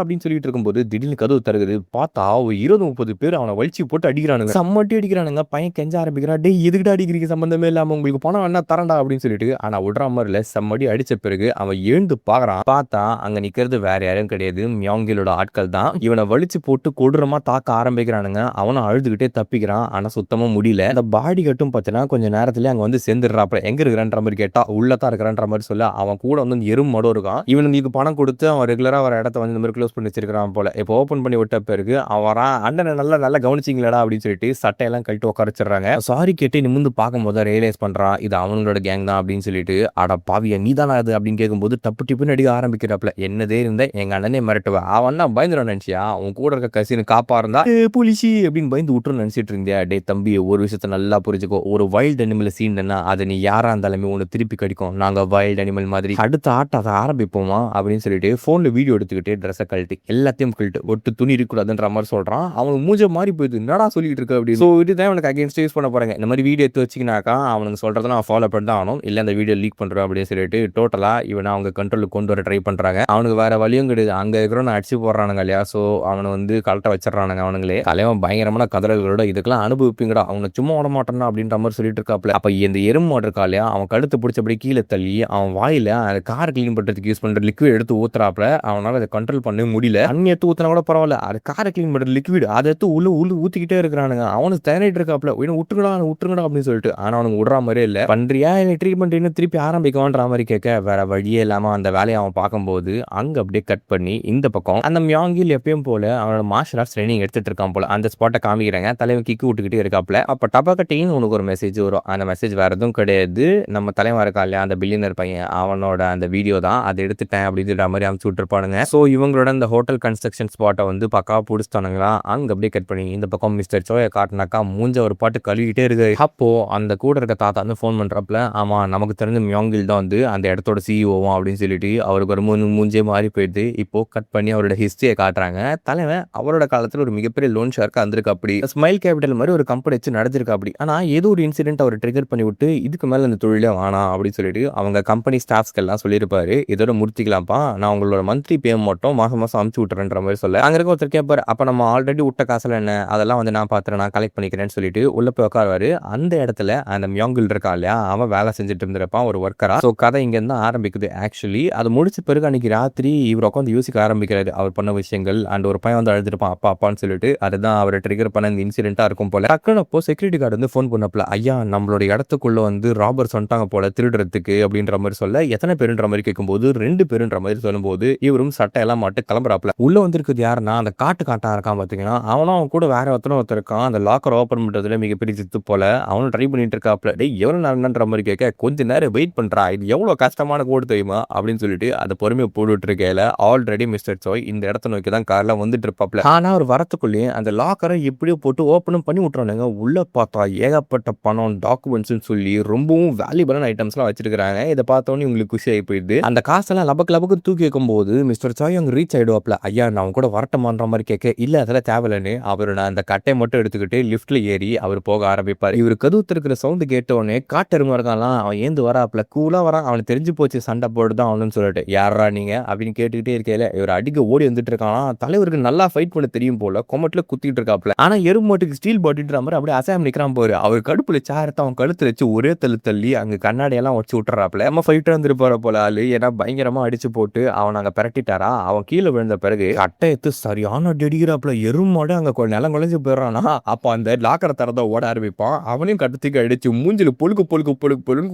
அப்படின்னு சொல்லிட்டு இருக்கும்போது திடீர்னு கதவு தருகுது. பார்த்தா ஒரு 20-30 பேர் அவனை வலிச்சு போட்டு அடிக்கிறானுங்க. சம்மட்டி அடிக்கிறானுங்க. பையன் கெஞ்ச ஆரம்பிக்கிறான். டேய் எதுக்கிட்ட அடிக்கிறீங்க சம்பந்தமே இல்லாம உங்களுக்கு பணம் என்ன தரண்டா அப்படின்னு சொல்லிட்டு. ஆனா விடுற மாதிரி இல்ல. சம்மடி அடிச்ச பிறகு அவன் எழுந்து பாக்குறான். பார்த்தா அங்க நிக்கிறது வேற யாரும் கிடையாது. மியாங்கிலோட ஆட்கள் தான். இவனை வலிச்சு போட்டு கொடூரமா தாக்க ஆரம்பிக்கிறானுங்க. அவனும் அழுதுகிட்டே தப்பிக்கிறான். ஆனா சுத்தமா முடியல. அந்த பாடி கட்டும் பார்த்தீங்கன்னா கொஞ்சம் நேரத்துல அங்க வந்து சேர்ந்துடுறாப்ல. எங்க இருக்கிறன்ற மாதிரி கேட்டா உள்ளதான் இருக்கிறன்ற மாதிரி சொல்ல அவன் கூட வந்து எறும் மடம் இருக்கான். இவனுக்கு பணம் கொடுத்து அவன் ரெகுலரா வர இடத்த வந்து இந்த மாதிரி க்ளோஸ் பண்ணி வச்சிருக்கான் போல. இப்போ ஓப்பன் பண்ணி விட்ட பிறகு அவன் வரான். அண்ணனை நல்லா கவனிச்சிங்களா அப்படின்னு சொல்லிட்டு சட்டையெல்லாம் கழட்டி உட்கார வச்சிடறாங்க. சாரி கேட்டு நிமிந்து பார்க்கும்போது ரியலைஸ் பண்றான் இது அவங்களோட கேங் தான் அப்படின்னு சொல்லிட்டு. அட பாவியா நீ தானே அது அப்படின்னு கேட்கும்போது டப்பு டிப்புன்னு அடிக்க ஆரம்பிக்கிறாப்ல. என்னதே இருந்த எங்க அண்ணனே மிரட்டுவா அவன் தான் பயந்துடும் நினைச்சியா. அவன் கூட இருக்க கசினு காப்பா இருந்தா புலிசி அப்படின்னு பயந்து விட்டுன்னு நினைச்சிட்டு இருந்தியா. டே தம்பி ஒரு விஷயத்த நல்லா புரிஞ்சுக்கோ. ஒரு வைல்ட் அனிமல் சீன்னா அதை நீ யாரா இருந்தாலுமே ஒன்று திருப்பி கடிக்கும். நாங்க வைல்ட் அனிமல் மாதிரி அடுத்த ஆட்டத்தை ஆரம்பிப்போமா அப்படின்னு சொல்லிட்டு போன்ல வீடியோ எடுத்துக்கிட்டு ட்ரெஸ்ஸை கழட்டி எல்லாத்தையும் கழட்டு ஒட்டு துணி இருக்கக்கூடாதுன்ற மாதிரி சொல்றான். அவனுக்கு மூஞ்ச மாறி போயிடுது. என்னடா சொல்லிட்டு இருக்க அப்படின்னு. ஸோ இதுதான் அவனுக்கு அகேன்ஸ்ட் யூஸ் பண்ண போறாங்க. இந்த மாதிரி வீடியோ எடுத்து வச்சுக்கினாக்கா அவனுக்கு சொல்றதை நான் ஃபாலோ பண்ணி தான் ஆகணும். இல்லை அந்த வீடியோ லீக் பண்றேன் அப்படின்னு சொல்லிட்டு டோட்டலா இவனை அவங்க கண்ட்ரோலுக்கு கொண்டு வர ட்ரை பண்றாங்க. அவனுக்கு வேற வழியும் கிடையாது. அங்க இருக்கிறவன் அடிச்சு போடுறானுங்க இல்லையா. ஸோ அவனை வந்து கரெக்டாக வச்சிடறான். போறானுங்க அவனுங்களே. தலைவன் பயங்கரமான கதறல்களோட இதுக்கெல்லாம் அனுபவிப்பீங்கடா, அவனை சும்மா விட மாட்டேன்னா அப்படின்ற மாதிரி சொல்லிட்டு இருக்காப்ல. அப்ப இந்த எறும்பு மாடு இருக்கா இல்லையா, அவன் கழுத்து பிடிச்சபடி கீழே தள்ளி அவன் வாயில அந்த காரை கிளீன் பண்றதுக்கு யூஸ் பண்ற லிக்விட் எடுத்து ஊத்துறாப்ல. அவனால அதை கண்ட்ரோல் பண்ண முடியல. தண்ணி எடுத்து ஊத்தினா கூட பரவாயில்ல, அது காரை கிளீன் பண்ற லிக்விட் அதை எடுத்து உள்ள ஊத்திக்கிட்டே இருக்கிறானுங்க. அவனுக்கு திணறிட்டு இருக்காப்ல, விட்டுருங்கடா அப்படின்னு சொல்லிட்டு. ஆனா அவனுக்கு விடுற மாதிரியே இல்ல. பண்றியா ட்ரீட்மெண்ட் இன்னும் திருப்பி ஆரம்பிக்கவான்ற மாதிரி கேட்க வேற வழியே இல்லாம அந்த வேலையை அவன் பார்க்கும்போது அங்க அப்படியே கட் பண்ணி இந்த பக்கம் அந்த மியாங்கில் எப்பயும் போல அவனோட மார்ஷல் ஆர்ட்ஸ் ட்ரைனிங் எடுத்துட்டு இருக்கான் போல. அந்த ஸ்பாட்டை காமிக்கிறாங்க. தலைவன் கிக்கு விட்டுக்கிட்டே இருக்காப்ல. அப்ப டபக்கட்டின்னு உனக்கு ஒரு மெசேஜ் வரும். அந்த மெசேஜ் வேற எதுவும் கிடையாது, நம்ம தலைவன் இருக்கா இல்லையா அந்த பில்லியனர் பையன், அவனோட அந்த வீடியோ தான். அதை எடுத்துட்டேன் அப்படின்ற மாதிரி அமுச்சு விட்டுருப்பானுங்க. ஸோ இவங்களோட அந்த ஹோட்டல் கன்ஸ்ட்ரக்ஷன் ஸ்பாட்டை வந்து பக்கா பிடிச்சிட்டானுங்களா. அங்க அப்படியே கட் பண்ணி இந்த பக்கம் மிஸ்டர் சோயை காட்டினாக்கா மூஞ்ச ஒரு பாட்டு கழுவிட்டே இருக்கு. அப்போ அந்த கூட இருக்க தாத்தா வந்து ஃபோன் பண்றப்பல, ஆமா நமக்கு தெரிஞ்ச மியாங்கில் தான் வந்து அந்த இடத்தோட சிஇஓவும் அப்படின்னு சொல்லிட்டு அவருக்கு ஒரு மூஞ்சே மாறி போயிடுது. இப்போ கட் பண்ணி அவரோட ஹிஸ்டரியை காட்டுறாங்க. தலைவன் அவரோட காலத்துல ஒரு மிகப்பெரிய லோன் ஷார்க்கா இருந்திருக்கு. அப்படி ஸ்மைல் கேபிட்டல் மாதிரி ஒரு கம்பெனி வச்சு நடந்திருக்கு. அப்படி ஆனா ஏதோ ஒரு இன்சிடென்ட் அவர் ட்ரிகர் பண்ணி விட்டு இதுக்கு மேல இந்த தொழிலே வேணாம் அப்படின்னு சொல்லிட்டு அவங்க கம்பெனி ஸ்டாஃப்ஸ்க்கு எல்லாம் சொல்லியிருப்பாரு, இதோட முடிச்சிக்கலாம்ப்பா, நான் உங்களோட மந்த்லி பேமெண்ட் மட்டும் மாசம் மாசம் அமுச்சு விட்டுறேன்ற மாதிரி சொல்ல அங்க இருக்க ஒருத்தர் கேட்பாரு, அப்ப நம்ம ஆல்ரெடி விட்ட காசுல என்ன, அதெல்லாம் வந்து நான் பாத்துறேன், நான் கலெக்ட் பண்ணிக்கிறேன்னு சொல்லிட்டு உள்ள போய் உட்காருவாரு. அந்த இடத்துல அந்த மியாங்கில் இருக்கா இல்லையா, அவன் வேலை செஞ்சுட்டு இருந்திருப்பான் ஒரு ஒர்க்கரா. ஸோ கதை இங்க இருந்து ஆரம்பிக்குது. ஆக்சுவலி அது முடிச்ச பிறகு அன்னைக்கு ராத்திரி இவர் உட்காந்து யோசிக்க ஆரம்பிக்கிறாரு அவர் பண்ண விஷயங்கள். அண்ட் ஒரு பையன் வந்து அழுதுருப்பான் அப்பா அப்பான்னு சொல்லிட்டு. அதுதான் அவரை ட்ரிகர் பண்ண இந்த இன்சிடென்ட்டா இருக்கும் போல. டக்குனு அப்போ செக்யூரிட்டி கார்டு வந்து ஃபோன் பண்ணப்பல, ஐயா நம்மளோட இடத்துக்குள்ள வந்து ராபர்ஸ் வந்துட்டாங்க போல திருடுறதுக்கு அப்படின்ற மாதிரி சொல்ல, எத்தனை பேருன்ற மாதிரி கேட்கும்போது 2 பேருன்ற மாதிரி சொல்லும்போது இவரும் சட்டை எல்லாம் மாட்டு கிளம்புறாப்ல. உள்ள வந்திருக்குது யாருன்னா அந்த காட்டா இருக்கான் பாத்தீங்கன்னா, அவனும் அவன் கூட வேற ஒருத்தர் இருக்கான். அந்த லாக்கர் ஓப்பன் பண்றதுல மிகப்பெரிய சித்து போல. அவனும் ட்ரை பண்ணிட்டு இருக்காப்ல. டேய் எவ்வளவு நேரம்ன்ற மாதிரி கேட்க, கொஞ்ச நேரம் வெயிட் பண்றா, இது எவ்வளவு கஷ்டமான கோடு தெரியுமா அப்படின்னு சொல்லிட்டு அதை பொறுமையை போட்டுட்டு இருக்கையில ஆல்ரெடி மிஸ்டர் சோய் இந்த இடத்த நோக்கி தான் கார்ல வந்துட்டு இருப்பாப்ல. ஆனா அவர் வரத்துக்குள்ளேயே அந்த லாக்கரை எப்படியோ போட்டு ஓப்பனும் பண்ணி விட்டுறானுங்க. உள்ள பார்த்தா ஏகப்பட்ட பணம் டாக்குமெண்ட்ஸ் சொல்லி ரொம்பவும் வேல்யூபிளான ஐட்டம்ஸ் எல்லாம் வச்சிருக்காங்க. இதை பார்த்தோன்னே உங்களுக்கு குஷி ஆகி போயிடுது. அந்த காசெல்லாம் லபக்கு தூக்கி வைக்கும் போது மிஸ்டர் சாய் அங்க ரீச் ஆயிடுவாப்ல. ஐயா நான் கூட வரட்டமான்ற மாதிரி கேட்க, இல்ல அதெல்லாம் தேவையில்லைன்னு அவரு நான் அந்த கட்டையை மட்டும் எடுத்துக்கிட்டு லிப்ட்ல ஏறி அவர் போக ஆரம்பிப்பார். இவர் கதவு திறக்கிற சவுண்ட் கேட்டோடனே காட்டெருமா இருக்கான்லாம் அவன் ஏந்து வராப்ல. கூலா வரான். அவனுக்கு தெரிஞ்சு போச்சு சண்டை போட்டுதான் அவனுன்னு சொல்லிட்டு, யாரா நீங்க அப்படின்னு கேட்டுக்கிட்டே இருக்கையில இவர் அடிக்க ஓடி வந்துட்டு இருக்கானா. தலைவருக்கு நல்லா ஃபைட் பண்ண தெரியும் போல. கொமட்டில குத்திட்டு இருக்காப்ல. ஆனா எருமாட்டுக்கு ஸ்டீல் பாட்டின்ற மாதிரி அப்படியே அசாம் நிக்கிறான் போரு. அவர் கடுப்புல சேரத்தை அவன் கழுத்துல வச்சு ஒரே தள்ளி அங்க கண்ணாடி எல்லாம் வச்சு விட்டுறாப்ல. நம்ம ஃபைட்டர் வந்துருப்பாரு போல ஆளு. ஏன்னா பயங்கரமா அடிச்சு போட்டு அவன் அங்க பிரட்டிட்டாரா. அவன் கீழே விழுந்த பிறகு அட்டை எடுத்து சரியான டெடிக்கிறாப்ல. எருமாடு அங்க நிலம் குலைஞ்சு போயிடறானா. அப்ப அந்த லாக்கரை திறந்த ஓட ஆரம்பிப்பான். அவனையும் கட்டத்துக்கு அடிச்சு மூஞ்சில பொழுக்கு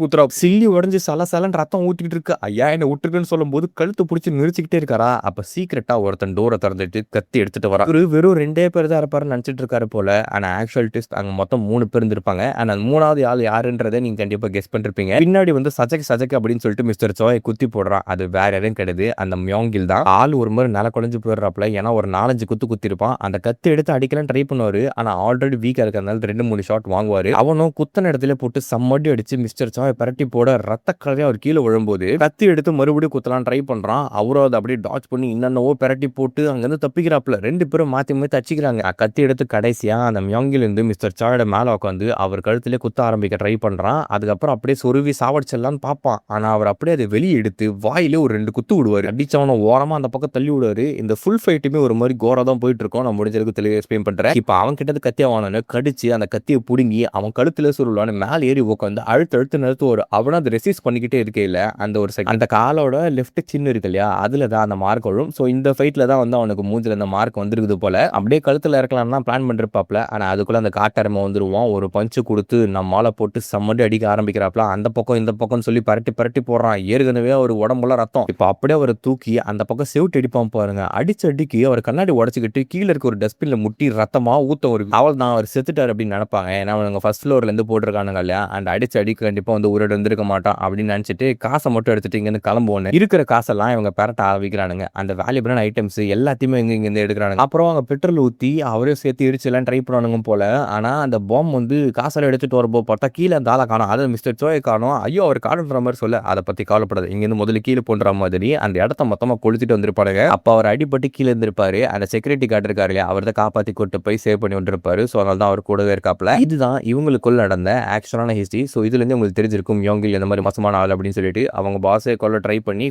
குத்துறா. சில்லி உடஞ்சு சலசலன்னு ரத்தம் ஊத்திக்கிட்டு இருக்கு. ஐயா என்ன விட்டுருக்குன்னு சொல்லும் போது கழுத்து பிடிச்சி நிறுத்திக்கிட்டே இருக்காரா. அப்ப சீக்கிரட்டா ஒருத்தன் டோரை திறந்துட்டு கத்தி எடுத்துட்டு வரா. வெறும் 2 பேர் தான் இருப்பாருன்னு நினைச்சிட்டு இருக்காரு போல. ஆனா ஆக்சுவல் ட்விஸ்ட் அங்க மொத்தம் 3 பேர் இருந்திருப்பாங்க. ஆனா 3வது ஆள் யாருன்றதை நீங்க கண்டிப்பா கெஸ் பண்ணிருப்பீங்க. பின்னாடி வந்து சஜக் அப்படின்னு சொல்லிட்டு மிஸ்டர் சோயை குத்தி போடுறான். அது வேற யாரும் கிடையாது, அந்த மியாங்கில் தான். ஆள் ஒரு மாதிரி நில குழஞ்சு போயிடுறாப்ல. ஏன்னா ஒரு 4-5 குத்தி இருப்பான். அந்த கத்தி எடுத்து அடிக்கலாம் ட்ரை பண்ணுவாரு. ஆனா ஆல்ரெடி வீக்கா இருக்கிறதுனால 2-3 ஷாட் வாங்குவாரு. அவனும் குத்தன இடத்துல போட்டு சம்மடி அடிச்சு மிஸ்டர் சாய் பரட்டி போட ரத்த கலரையா அவர் கீழே விழும்போது கத்தி எடுத்து மறுபடியும் குத்தலாம் ட்ரை பண்றான். அவரும் அதை அப்படியே டாச் பண்ணி இன்னொன்னவோ பரட்டி போட்டு அங்கிருந்து தப்பிக்கிறாப்ல. 2 பேரும் மாத்தி தச்சிக்கிறாங்க. கத்தி எடுத்து கடைசியா அந்த மியாங்கில் இருந்து மிஸ்டர் சாயோட மேல உட்காந்து அவர் கழுத்திலே குத்த ஆரம்பிக்க ட்ரை பண்றான். அதுக்கப்புறம் அப்படியே சொருவி சாவடிச்சிடலான்னு பார்ப்பான். ஆனா அவர் அப்படியே அதை வெளியே எடுத்து வாயிலே ஒரு 2 குத்து விடுவாரு. அடிச்சவன ஓரமா அந்த பக்கம் தள்ளி விடுவாரு. இந்த ஃபுல் ஃபைட்டுமே ஒரு மாதிரி கோரா தான் போயிட்டு இருக்கோம். நான் முடிஞ்சதுக்கு தெளிவாக எக்ஸ்பிளைன் பண்றேன். இப்ப அவன் கிட்ட கத்தியா வாங்கினு கடிச்சு அந்த கத்தியை புடுங்கி அவன் கழுத்துல சுருளான்னு மேல ஏறி உட்காந்து அழுத்து நிறுத்துவாரு. அவனும் அதை ரெசிஸ்ட் பண்ணிக்கிட்டே இருக்கையில அந்த ஒரு அந்த காலோட லெஃப்ட் சின்ன இருக்கு இல்லையா, அதுல தான் அந்த மார்க் வரும். ஸோ இந்த ஃபைட்ல தான் வந்து அவனுக்கு மூஞ்சில அந்த மார்க் வந்துருக்குது போல. அப்படியே கழுத்துல இறக்கலாம்னா பிளான் பண்ணிருப்பாப்ல. ஆனா அதுக்குள்ள அந்த காட்டெருமை வந்துருவான். ஒரு பஞ்சு கொடுத்து நம்மால போட்டு சம்மடி அடிக்க ஆரம்பிக்கிறாப்ல. அந்த பக்கம் இந்த பக்கம் சொல்லி பரட்டி போடுறான். ஏற்கனவே ஒரு உடம்புல ரத்தம். இப்ப அப்படியே அவரை தூக்கி அந்த பக்கம் செவுட்டு அடிப்பான் பாருங்க. அடிக்கு அவர் கண்ணாடி உடச்சிக்கிட்டு கீழே இருக்க ஒரு டஸ்ட்பின்ல முட்டி ரத்தமா ஊத்தம் ஒரு அவள் தான் அவர் செத்துட்டார் அப்படின்னு நினைப்பாங்க. ஏன்னா அவங்க ஃபர்ஸ்ட் ஃப்ளோர்ல இருந்து போட்டிருக்கானுங்க இல்லையா, அந்த அடிக்க கண்டிப்பா வந்து உயிரோடு வந்திருக்க மாட்டான் அப்படின்னு நினைச்சிட்டு காசை மட்டும் எடுத்துட்டு இங்க இருந்து கிளம்புவோன்னு இருக்கிற காசெல்லாம் இவங்க பெரட்ட ஆரம்பிக்கிறானுங்க. அந்த வேல்யூபிளான ஐட்டம்ஸ் எல்லாத்தையுமே இங்க இருந்து எடுக்கிறானுங்க. அப்புறம் அவங்க பெட்ரோல் ஊத்தி அவரே சேர்த்து இடிச்செல்லாம் ட்ரை பண்ணுவானுங்க போல. ஆனா அந்த பாம் வந்து காசெல்லாம் எடுத்துட்டு வரப்போ பார்த்தா கீழே அந்த ஆளை காணும். அதை மிஸ்டர் சோயை காணும். ஐயோ அவர் காணுன்ற மாதிரி சொல்ல, அதை பத்தி கவலைப்படாது, இங்க இருந்து முதல்ல கீழே போன்ற மாதிரி அந்த இடத்த மொத்தமா கொளுத்திட்டு வந்திருப்பாருங்க. அப்ப அவர் அடிபட்டு கீழே இருந்திருப்பாரு. அந்த செக்யூரிட்டி கார்டு இருக்காரு இல்லையா, அவர் தான் காப்பாத்தி கூட்டு போய் சேவ் பண்ணி விட்டுருப்பாரு. ஸோ அதனால தான் அவர் கூடவே இருக்காப்ல. இதுதான் இவங்களுக்குள்ள நடந்த ஆக்சுவலான ஹிஸ்டரி. ஸோ இதுல இருந்து உங்களுக்கு தெரிஞ்சிருக்கும் மியாங்கில் இந்த மாதிரி மோசமான ஆள் அப்படின்னு சொல்லிட்டு அவங்க பாஸை கொல்ல ட்ரை பண்ணி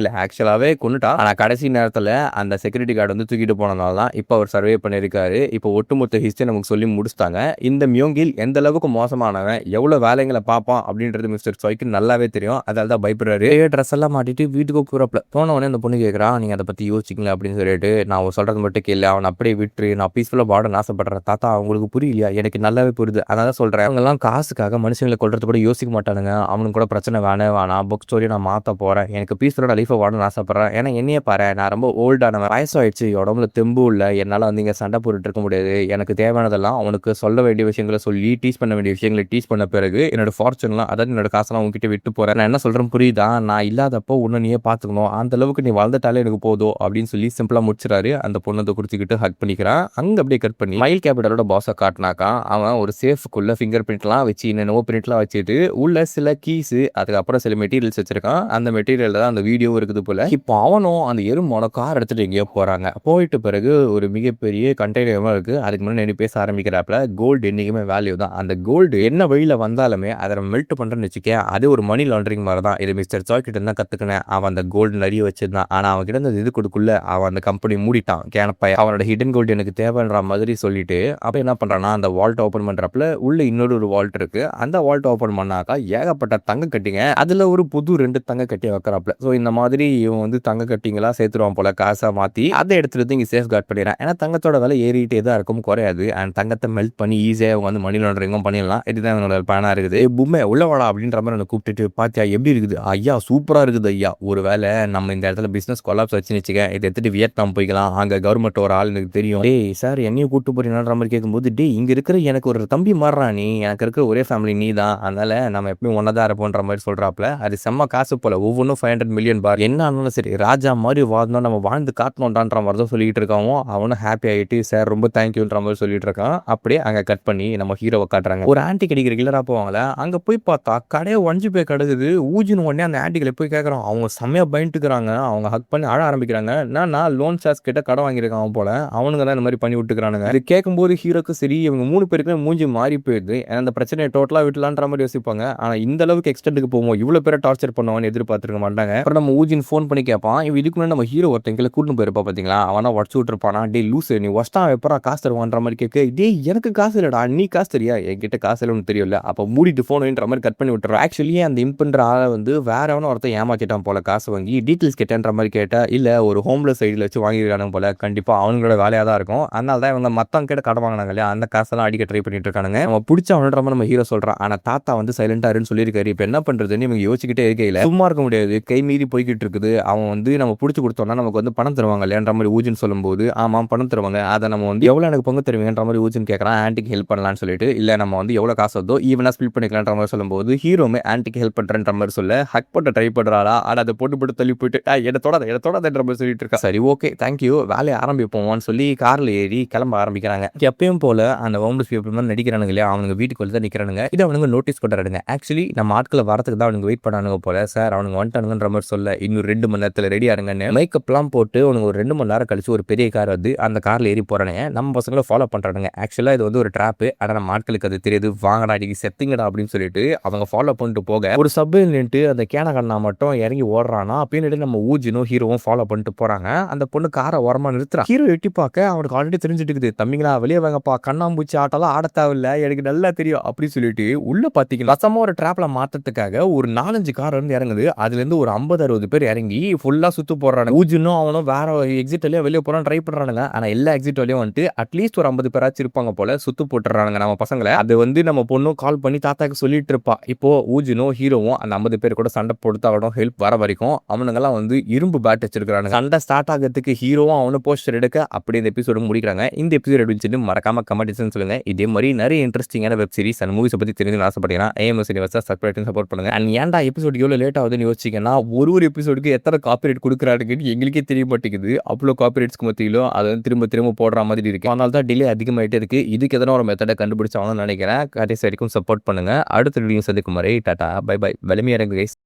இல்ல ஆக்சுவலாவே கொன்னுட்டா. ஆனா கடைசி நேரத்துல அந்த செக்யூரிட்டி கார்டு வந்து தூக்கிட்டு போனதால தான் இப்போ அவர் சர்வே பண்ணியிருக்காரு. இப்போ ஒட்டுமொத்த ஹிஸ்டரி நமக்கு சொல்லி முடிச்சுட்டாங்க. இந்த மியோங்கில் எந்த அளவுக்கு மோசமானவன், எவ்வளோ வேலைகளை பார்ப்பான் அப்படின்றது மிஸ்டர் சாய்க்கு நல்லாவே தெரியும். அதால தான் பயப்படுறாரு. ட்ரெஸ் எல்லாம் மாட்டிட்டு வீட்டுக்கு போகிறப்பல போன உடனே அந்த பொண்ணு கேட்குறான், நீங்கள் அதை பற்றி யோசிச்சிங்களா அப்படின்னு சொல்லிட்டு, நான் சொல்கிறது மட்டும் கேள்வி, அவன் அப்படியே விட்டுரு, நான் பீஸ்ஃபுல்லாக வாடன்னு ஆசைப்படுறேன். தாத்தா அவங்களுக்கு புரியலையா? எனக்கு நல்லாவே புரியுது. அதனால சொல்கிறேன், அவங்கெல்லாம் காசுக்காக மனுஷங்களை கொள்றது கூட யோசிக்க மாட்டானுங்க. அவனுக்கு கூட பிரச்சனை வேணாம், புக் ஸ்டோரி நான் மாற்ற போகிறேன், எனக்கு பீஸ்ஃபுல்லான லைஃபை வாடன்னு ஆசைப்படுறேன். ஏன்னா என்னையே பாரு, நான் ரொம்ப ஓல்டானவன், வயசாயிடுச்சு, உடம்புல தெம்பு இல்லை, என்னால் வந்து இங்கே சண்டை போட்டுட்டு இருக்க முடியாது. எனக்கு தேவையானதெல்லாம் அவனுக்கு சொல்ல வேண்டிய விஷயங்களை சொல்லி, டீச் பண்ண வேண்டிய விஷயங்களை டீச் பண்ண பிறகு என்னோட ஃபார்ச்சூன்லாம், அதாவது என்னோட காசெல்லாம் உங்ககிட்ட விட்டு போகிறேன். நான் என்ன சொல்கிறேன் புரியுதா? நான் இல்லாதப்போ உன்னை நீயே பார்த்துக்கணும், அந்த அளவுக்கு நீ வளர்ந்துட்டாலே எனக்கு போதும் அப்படின்னு சொல்லி சிம்பிளாக முடிச்சிடாரு. அந்த பொண்ணை குறிச்சிக்கிட்டு ஹக் பண்ணிக்கிறான். அங்கே அப்படியே கட் பண்ணி மைல் கேபிட்டலோட பாஸை காட்டினாக்கா, அவன் ஒரு சேஃபுக்குள்ள ஃபிங்கர் பிரிண்ட்லாம் வச்சு என்னென்னவோ பிரிண்ட்லாம் வச்சுட்டு உள்ள சில கீஸு, அதுக்கப்புறம் சில மெட்டீரியல்ஸ் வச்சிருக்கான். அந்த மெட்டீரியல் தான் அந்த வீடியோ இருக்குது போல. இப்போ அவனும் அந்த எருமோட கார் எடுத்துட்டு எங்கேயோ போறாங்க. போயிட்டு பிறகு ஒரு மிகப்பெரிய கண்டெய்னர் இருக்கு. அதுக்கு முன்னாடி பேச ஆரம்பிக்கிறாப்புல, கோல்டு என்னைக்குமே வேல்யூ தான். அந்த கோல்டு என்ன வழியில வந்தாலுமே அதை மெல்ட் பண்றேன்னு வச்சுக்கேன், அது ஒரு மணி லாண்டரிங் மாதிரி தான். இது மிஸ்டர் சாய் கிட்ட இருந்தா கத்துக்கினேன். அவன் அந்த கோல்டு நிறைய வச்சிருந்தான். ஆனா அவன் கிட்ட இது கொடுக்குள்ள அவன் அந்த கம்பெனி மூடிட்டான். கேனப்பை அவனோட ஹிடன் கோல்டு எனக்கு தேவைன்ற மாதிரி சொல்லிட்டு அப்ப என்ன பண்றான்னா, அந்த வால்ட் ஓபன் பண்றப்பல உள்ள இன்னொரு வால்ட் இருக்கு. அந்த வால்ட் ஓபன் பண்ணாக்கா ஏகப்பட்ட தங்க கட்டிங்க, அதுல ஒரு புது 2 தங்க கட்டி வைக்கிறாப்ல. ஸோ இந்த மாதிரி இவன் வந்து தங்க கட்டிங்களா சேர்த்துருவான் போல, காசா மாத்தி அதை எடுத்துட்டு இங்க சேஃப் கார்ட் பண்ணிடுறான். ஏன்னா தங்கத்தோட விலை ஏறிட்டே தான் இருக்கும், குறையாது. அண்ட் தங்கத்தை மெல்ட் பண்ணி ஈஸியாக அவங்க வந்து மணி லாண்டரிங்கும் பண்ணிடலாம். இதுதான் என்னோட பிளானா இருக்குது. பொம்மை உள்ள வாடா அப்படின்ற மாதிரி என்ன கூப்பிட்டுட்டு, பாத்தியா எப்படி இருக்குது? ஐயா சூப்பரா இருக்குது ஐயா. ஒரு வேலை நம்ம இந்த இடத்துல பிசினஸ் கொலாப்ஸ் வச்சுன்னு வச்சுக்க, இதை எடுத்துட்டு வியட்நாம் போய்க்கலாம், அங்க கவர்மெண்ட் ஒரு ஆள் எனக்கு தெரியும். டேய் சார் என்னையும் கூட்டு போறீங்கன்ற மாதிரி கேட்கும்போது, டே இங்க இருக்கிற எனக்கு ஒரு தம்பி மாறுறா, நீ எனக்கு இருக்கிற ஒரே ஃபேமிலி நீ தான், அதனால நம்ம எப்பயும் ஒன்னதான் இருப்போன்ற மாதிரி சொல்றாப்ல. அது செம்ம காசு போல, ஒவ்வொன்றும் 500 மில்லியன் பார். என்ன ஆனாலும் சரி ராஜா மாதிரி வாழ்ந்தோம், நம்ம வாழ்ந்து காட்டணும்ன்ற மாதிரி தான் சொல்லிட்டு இருக்கான். அவனும் ஹாப்பி ஆகிட்டு சார் ரொம்ப தேங்க்யூன்ற மாதிரி சொல்லிட்டு இருக்கான். அப்படியே அங்கே கட் பண்ணி நம்ம ஹீரோவை காட்டுறாங்க. ஒரு ஆன்டி கடிக்கிற கில்லரா போவாங்களே, அங்கே போய் பார்த்தா கடையை ஒஞ்சு போய் கிடக்குது. ஊஜின்னு உடனே அந்த ஆன்டிகளை போய் கேட்குறான். அவங்க செம்மையா பயந்துக்கிறாங்க. அவங்க ஹக் பண்ணி அழ ஆரம்பிக்கிறாங்க. நான் லோன் சார்ஸ் கிட்ட கடை வாங்கியிருக்கான் போல, அவனுங்க தான் இந்த மாதிரி பண்ணி விட்டுக்கிறானுங்க. இது கேட்கும்போது ஹீரோக்கு சரி, இவங்க 3 பேருக்குமே மூஞ்சி மாறி போயிடுது. அந்த பிரச்சனையை டோட்டலா விட்டுலான்ற மாதிரி யோசிப்பாங்க. ஆனா இந்த அளவுக்கு எக்ஸ்டெண்டுக்கு போவோம், இவ்வளவு பேரை டார்ச்சர் பண்ணுவான்னு எதிர்பார்த்துருக்க மாட்டாங்க. அப்புறம் நம்ம ஊஜின் ஃபோன் பண்ணி கேட்பான். இவன் இதுக்கு முன்னாடி நம்ம ஹீரோ ஒருத்தங்களை கூட்டு போயிருப்பா பாத்தீங்களா, அவனா உடச்சு விட்டுருப்பானா. டே லூசு, நீ ஒஸ்டா எப்பரா காசு தருவான்ற மாதிரி கேட்க, டே எனக்கு காசு இல்லடா, நீ காசு தெரியா, என்கிட்ட காசு இல்லைன்னு தெரியல. அப்போ மூடிட்டு போன்ற மாதிரி கட் பண்ணி விட்டுறான். ஆக்சுவலி அந்த இம்பன்ற ஆளை வந்து வேற எவனோ ஒருத்தன் ஏமாத்திட்டான் போல, காசு வாங்கி டீட்டெயில்ஸ் கேட்டேன்ற மாதிரி கேட்டா, இல்ல ஒரு ஹோம்லெஸ் சைடில் வச்சு வாங்கிருக்கானு போல. கண்டிப்பா அவங்களோட வேலையா தான் இருக்கும். அதனால தான் இவங்க மத்தவங்க கிட்ட கடன் வாங்கினாங்க இல்லையா, அந்த காசெல்லாம் அடிக்க ட்ரை பண்ணிட்டு இருக்கானுங்க. நம்ம பிடிச்ச அவன்ற மாதிரி நம்ம ஹீரோ சொல்றான். ஆனா தாத்தா வந்து சைலண்டா இருன்னு சொல்லியிருக்காரு. இப்போ என்ன பண்றதுன்னு இவங்க யோசிச்சுக்கிட்டே இருக்கையில, சும்மா இருக்க முடியாது, கை மீறி போய்கிட்டு இருக்குது. அவன் வந்து நம்ம பிடிச்சி கொடுத்தோம்னா நமக்கு வந்து பணம் தருவாங்க இல்லையான்ற மாதிரி ஊஜின்னு சொல்லும்போது, ஆமா பணம் தருவாங்க, அதை நம்ம வந்து எவ்வளவு எனக்கு பங்கு தருவீங்கன்ற மாதிரி ஊஜின்னு கேட்கறான். ஆன்டிக்கு ஹெல்ப் பண்ணலாம்னு சொல்லிட்டு, இல்ல நம்ம வந்து எவ்வளவு காசு வந்தோ ஈவனா ஸ்பிளிட் பண்ணிக்கலான்ற மாதிரி சொல்லும்போது, ஹீரோமே ஆன்டிக்கு ஹெல்ப் பண்றேன்ற மாதிரி சொல்ல ஹக் பண்ண ட்ரை பண்றாளா. ஆனா அதை போட்டு தள்ளி போயிட்டு என்ன தொடாதன்ற மாதிரி சொல்லிட்டு இருக்கா. சரி ஓகே தேங்க்யூ, வேலையை ஆரம்பிப்போம்னு சொல்லி கார்ல ஏறி கிளம்ப ஆரம்பிக்கிறாங்க. எப்பயும் போல அந்த ஹோம்லெஸ் பீப்புள் தான் நடிக்கிறானுங்க இல்லையா, அவனுங்க வீட்டுக்கு வந்து தான் நிக்கிறானுங்க. இதை அவனுங்க நோட்டீஸ் பண்றானுங்க. ஆக்சுவலி நம்ம ஆட்களை வரத்துக்கு தான் அவனுங்க வெயிட் பண்ணானுங்க போல. சார் அவனுங்க வந்துட்டானுங்கன்ற மாதிரி சொல்ல, இன்னும் 2 மணி நேரத்தில் ரெடி ஆருங்கன்னு மேக்கப்லாம் போட்டு அவனுங்க ஒரு 2 மணி நேரம் கழிச்சு ஒரு பெரிய கார் வந்து அந்த கார்ல ஏறி போறானுங்க. நம்ம பசங்களை ஃபாலோ பண்றானுங்க. ஆக்சுவலா இது வந்து ஒரு ட்ராப். ஆனா நம்ம ஆட்களுக்கு அது தெரியுது. வாங்கடா அடிக்கி செத்துங்கடா அப்படின்னு சொல்லிட்டு அவங்க ஃபாலோ பண்ணிட்டு போக, ஒரு சப்வே நின்று அந்த கேனகண்ணா மட்டும் இறங்கி ஓடுறானா. அப்படின்னு நம்ம ஊஜினும் ஹீரோவும் ஃபாலோ பண்ணிட்டு போறாங்க. அந்த பொண்ணு காரை ஓரமா நிறுத்துறான். ஹீரோ எட்டி பார்க்க அவனுக்கு ஆல்ரெடி தெரிஞ்சுட்டு இருக்குது. தம்பிங்களா வெளியே வாங்கப்பா, கண்ணாம்பூச்சி ஆட்டெல்லாம் ஆட தேவையில்ல, எனக்கு நல்லா தெரியும் அப்படின்னு சொல்லிட்டு உள்ள பாத்தீங்கன்னா ரசமா ஒரு டிராப்ல மாத்தத்துக்காக ஒரு 4-5 கார் இருந்து இறங்குது. அதுல இருந்து ஒரு 50-60 பேர் இறங்கி ஃபுல்லா சுத்து போடுறாங்க. ஊஜினும் அவனும் வேற எக்ஸிட் வழியா வெளியே போறான் ட்ரை பண்றானுங்க. ஆனா எல்லா எக்ஸிட் வழியும் வந்துட்டு அட்லீஸ்ட் ஒரு 50 பேராச்சும் இருப்பாங்க போல, சுத்து போட்டுறானுங்க நம்ம பசங்களை. அது வந்து நம்ம பொண்ணும் கால் பண்ணி தாத்தாக்கு சொல்லிட்டு இருப்பா. இப்போ ஊஜினும் ஹீரோவும் அந்த 50 பேர் கூட சண்டை போட்டு அவனோட ஹெல்ப் வர வரைக்கும் அவனுங்கெல்லாம் வந்து இரும்பு பேட் வச்சிருக்காங்க. சண்டை ஸ்டார்ட் ஆகிறதுக்கு ஹீரோவும் அவனும் போஸ்டர் எடுக்க அப்படி இந்த எபிசோடு முடிக்கிறாங்க. இந்த எபிசோட் எப்படி மறக்காம கமெண்ட்ஸ் சொல்லுங்க. இதே மாதிரி நிறைய இன்ட்ரெஸ்டிங்கான வெப் சீரிஸ் அண்ட் மூவிஸ் பத்தி தெரிஞ்சு ஆசைப்பட்டீங்கன்னா AMS யூனிவர்ஸை சப்ஸ்கிரைப் சப்போர்ட் பண்ணுங்க. அண்ட் ஏன்டா எபிசோட் எவ்வளவு லேட் ஆகுதுன்னு யோசிச்சிங்கன்னா, ஒரு எபிசோடுக்கு எத்தனை காப்பிரைட் கொடுக்குறாருன்னு எங்களுக்கே தெரிய மாட்டேங்குது. அவ்வளோ காப்பிரைட்ஸ்க்கு மத்தியிலும் அதை திரும்ப போடுற மாதிரி இருக்கு. அதனால தான் டிலே அதிகமாயிட்டே இருக்கு. இதுக்கு எதனா ஒரு மெத்தடை கண்டுபிடிச்சாங்கன்னு நினைக்கிறேன். கடைசி வரைக்கும் சப்போர்ட் பண்ணுங்க. அடுத்த வீடியோ சந்திக்கும் வரை டாடா பை பை. வலிமையா இருங்க கைஸ்.